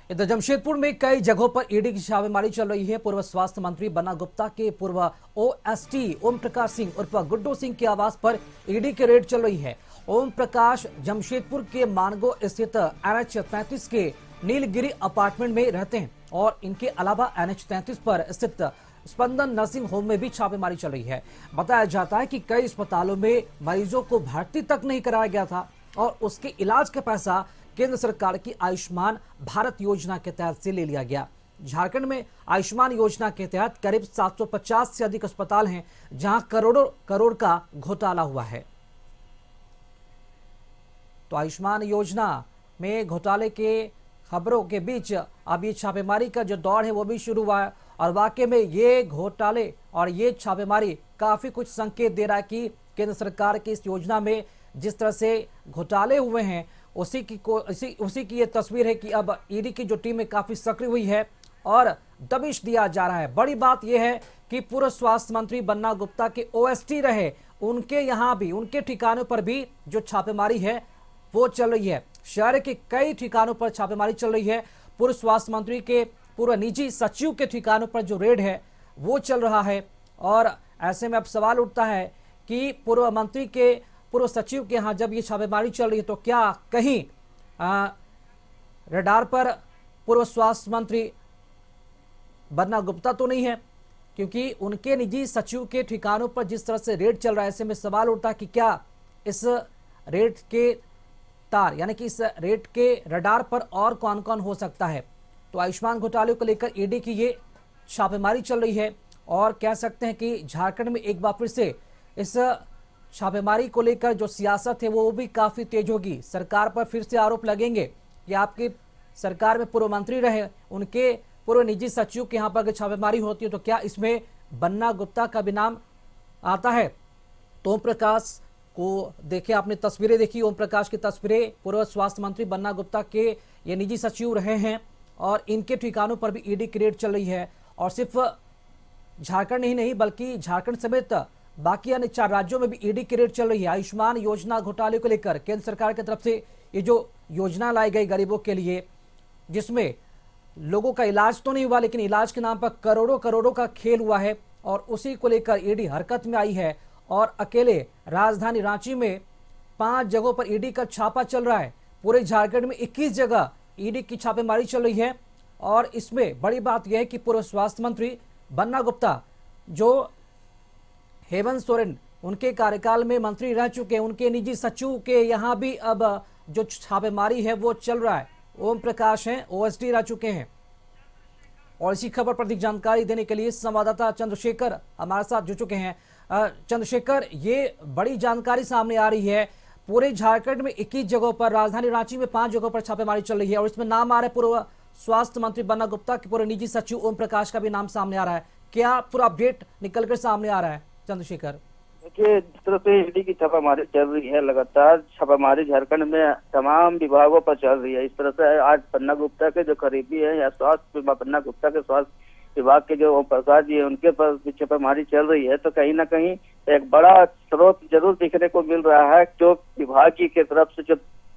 इधर जमशेदपुर में कई जगहों पर ईडी की छापेमारी चल रही है। पूर्व स्वास्थ्य मंत्री बन्ना गुप्ता के पूर्व ओएसटी ओम प्रकाश सिंह उर्फ गुड्डू सिंह के आवास पर ईडी की रेड चल रही है। ओम प्रकाश जमशेदपुर के मानगो स्थित NH 33 के नीलगिरी अपार्टमेंट में रहते हैं और इनके अलावा NH 33 पर स्थित स्पंदन नर्सिंग होम में भी छापेमारी चल रही है। बताया जाता है कि कई अस्पतालों में मरीजों को भर्ती तक नहीं कराया गया था और उसके इलाज का पैसा केंद्र सरकार की आयुष्मान भारत योजना के तहत से ले लिया गया। झारखंड में आयुष्मान योजना के तहत करीब 750 से अधिक अस्पताल हैं जहां करोड़ों करोड़ का घोटाला हुआ है। तो आयुष्मान योजना में घोटाले के खबरों के बीच अब ये छापेमारी का जो दौर है वो भी शुरू हुआ है और वाकई में ये घोटाले और ये छापेमारी काफी कुछ संकेत दे रहा है कि केंद्र सरकार की इस योजना में जिस तरह से घोटाले हुए हैं उसी की ये तस्वीर है कि अब ईडी की जो टीम है काफी सक्रिय हुई है और दबिश दिया जा रहा है। बड़ी बात यह है कि पूर्व स्वास्थ्य मंत्री बन्ना गुप्ता के ओएसटी रहे, उनके यहां भी उनके ठिकानों पर भी जो छापेमारी है वो चल रही है। शहर के कई ठिकानों पर छापेमारी चल रही है। पूर्व स्वास्थ्य मंत्री के पूर्व निजी सचिव के ठिकानों पर जो रेड है वो चल रहा है और ऐसे में अब सवाल उठता है कि पूर्व मंत्री के पूर्व सचिव के यहाँ जब ये छापेमारी चल रही है तो क्या कहीं रडार पर पूर्व स्वास्थ्य मंत्री बन्ना गुप्ता तो नहीं है, क्योंकि उनके निजी सचिव के ठिकानों पर जिस तरह से रेड चल रहा है ऐसे में सवाल उठता है कि क्या इस रेड के तार यानी कि इस रेड के रडार पर और कौन कौन हो सकता है। तो आयुष्मान घोटाले को लेकर ईडी की ये छापेमारी चल रही है और कह सकते हैं कि झारखंड में एक बार फिर से इस छापेमारी को लेकर जो सियासत है वो भी काफी तेज होगी। सरकार पर फिर से आरोप लगेंगे कि आपकी सरकार में पूर्व मंत्री रहे, उनके पूर्व निजी सचिव के यहाँ पर अगर छापेमारी होती है तो क्या इसमें बन्ना गुप्ता का भी नाम आता है। तो ओम प्रकाश को देखिए, आपने तस्वीरें देखी, ओम प्रकाश की तस्वीरें, पूर्व स्वास्थ्य मंत्री बन्ना गुप्ता के ये निजी सचिव रहे हैं और इनके ठिकानों पर भी ईडी की रेड चल रही है। और सिर्फ झारखंड ही नहीं बल्कि झारखंड समेत बाकी अन्य 4 राज्यों में भी ईडी की रेड चल रही है। आयुष्मान योजना घोटाले को लेकर केंद्र सरकार की तरफ से ये जो योजना लाई गई गरीबों के लिए, जिसमें लोगों का इलाज तो नहीं हुआ लेकिन इलाज के नाम पर करोड़ों करोड़ों का खेल हुआ है और उसी को लेकर ईडी हरकत में आई है। और अकेले राजधानी रांची में 5 जगहों पर ईडी का छापा चल रहा है। पूरे झारखंड में 21 जगह ईडी की छापेमारी चल रही है और इसमें बड़ी बात यह है कि पूर्व स्वास्थ्य मंत्री बन्ना गुप्ता जो हेमंत सोरेन उनके कार्यकाल में मंत्री रह चुके हैं, उनके निजी सचिव के यहाँ भी अब जो छापेमारी है वो चल रहा है। ओम प्रकाश हैं, ओएसडी रह चुके हैं। और इसी खबर पर अधिक जानकारी देने के लिए संवाददाता चंद्रशेखर हमारे साथ जुड़ चुके हैं। चंद्रशेखर, ये बड़ी जानकारी सामने आ रही है, पूरे झारखंड में 21 जगहों पर, राजधानी रांची में 5 जगहों पर छापेमारी चल रही है और इसमें नाम आ रहा है पूर्व स्वास्थ्य मंत्री बन्ना गुप्ता के पूर्व निजी सचिव ओम प्रकाश का भी नाम सामने आ रहा है। क्या पूरा अपडेट निकलकर सामने आ रहा है चंद्रशेखर? देखिए, जिस तरह से ईडी की छापामारी चल रही है, लगातार छापामारी झारखंड में तमाम विभागों पर चल रही है। इस तरह से आज बन्ना गुप्ता के जो करीबी है या स्वास्थ्य बन्ना गुप्ता के स्वास्थ्य विभाग के जो ओम प्रकाश जी है उनके पर भी छापेमारी चल रही है, तो कहीं ना कहीं एक बड़ा स्रोत जरूर देखने को मिल रहा है। जो विभाग की तरफ से जो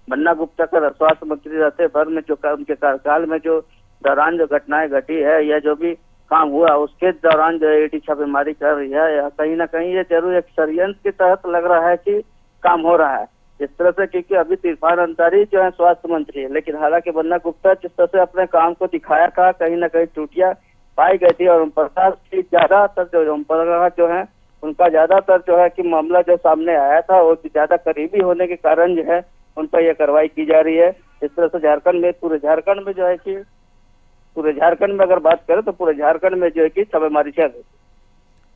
बन्ना गुप्ता का स्वास्थ्य मंत्री रहते भर में जो उनके कार्यकाल में जो दौरान जो घटनाएं घटी है या जो भी काम हुआ उसके दौरान जो ईडी छापेमारी कर रही है, या कहीं ना कहीं ये जरूर एक षड्यंत्र के तहत लग रहा है कि काम हो रहा है इस तरह से। क्योंकि अभी इरफान अंसारी जो है स्वास्थ्य मंत्री है, लेकिन हालांकि बन्ना गुप्ता जिस तरह से अपने काम को दिखाया था कहीं ना कहीं त्रुटियां पाई गई थी और ओम प्रकाश की ज्यादातर जो ओम प्रकाश जो है उनका ज्यादातर जो है कि मामला जो सामने आया था वो ज्यादा करीबी होने के कारण जो है उन पर यह कार्रवाई की जा रही है। इस तरह से झारखंड में पूरे झारखंड में जो है कि पूरे झारखंड में अगर बात करें तो पूरे झारखंड में जो है कि छापेमारी चल रही है।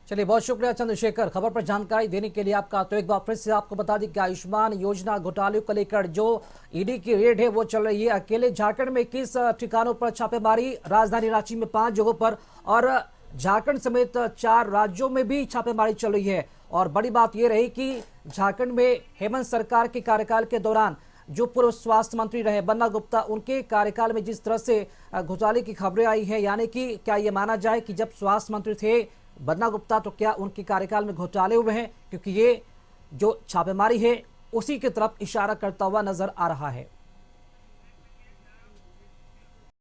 चलिए, बहुत शुक्रिया चंद्रशेखर खबर पर जानकारी देने के लिए आपका। तो एक बार फिर से आपको बता दें कि आयुष्मान योजना घोटाले को लेकर जो ईडी की रेड है वो चल रही है। अकेले झारखंड में 21 ठिकानों पर छापेमारी, राजधानी रांची में 5 जगहों पर और झारखंड समेत 4 राज्यों में भी छापेमारी चल रही है। और बड़ी बात यह रही कि झारखंड में हेमंत सरकार के कार्यकाल के दौरान जो पूर्व स्वास्थ्य मंत्री रहे बन्ना गुप्ता, उनके कार्यकाल में जिस तरह से घोटाले की खबरें आई है, यानी कि क्या ये माना जाए कि जब स्वास्थ्य मंत्री थे बन्ना गुप्ता तो क्या उनके कार्यकाल में घोटाले हुए हैं, क्योंकि ये जो छापेमारी है उसी की तरफ इशारा करता हुआ नजर आ रहा है।